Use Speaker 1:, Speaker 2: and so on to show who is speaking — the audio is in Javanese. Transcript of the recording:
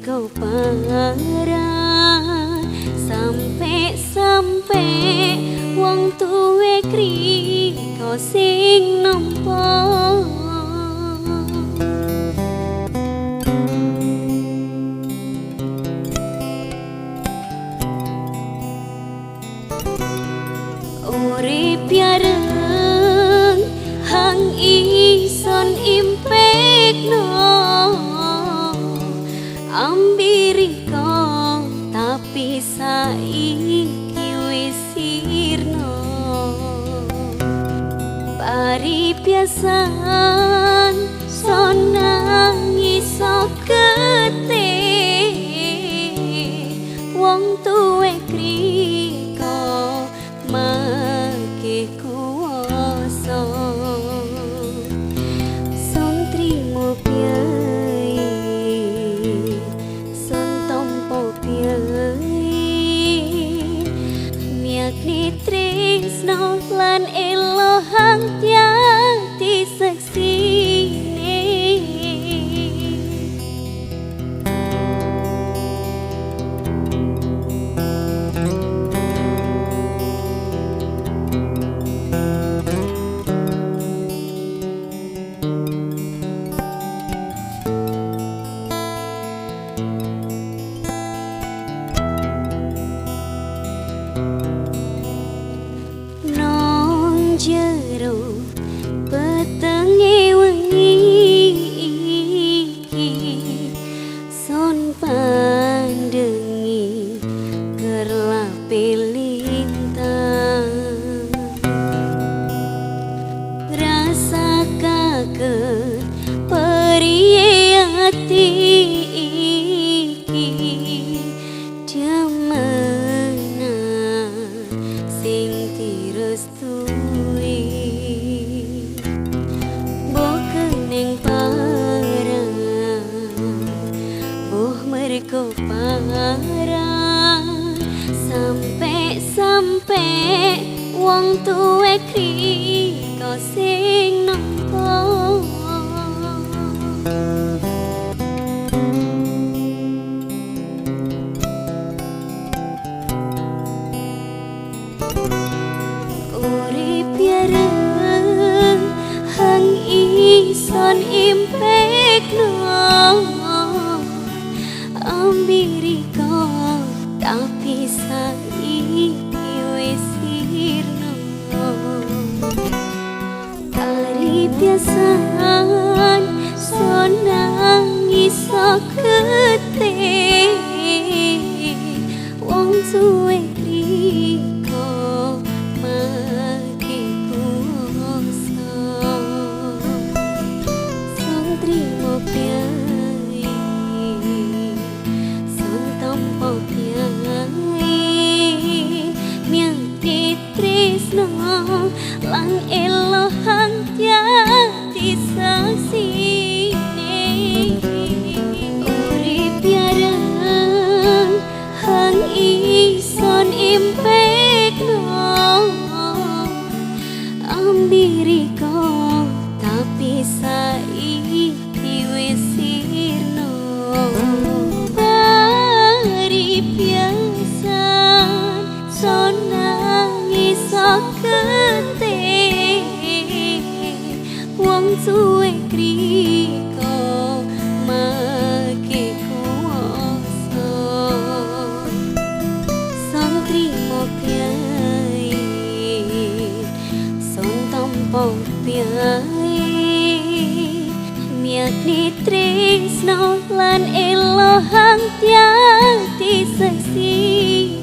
Speaker 1: kau parah sampai wong tuwe kri kau sing nampa. Urip yareng hang ison impekno ambiriko tapi saiki wis sirno paripiasan sonang iso kete wong tuwe kriko make kuwasa son trimo piye son tompo piye miakni tresno lan elo hang tiati seksine. Jero petenge wengi son pandengi kerlape lintang rasa kaget periye ati iki jamana sing direstui mereka parah sampai wong tuwe kriko sing nampa. Urip yareng hang ison impekno ambiriko tapi saiki wis sirno paripiasan sonang iso kete wong suwe kriko make kuwasa son trimo piye lan elo hang tiati saksine. Urip yareng hang ison impekno ambiriko tapi saiki wis sirno paripiasan sonang iso kete wong suwe kriko make kuwasa son trimo piye son tompo piye miakni tresno lan elo hang tiati seksine.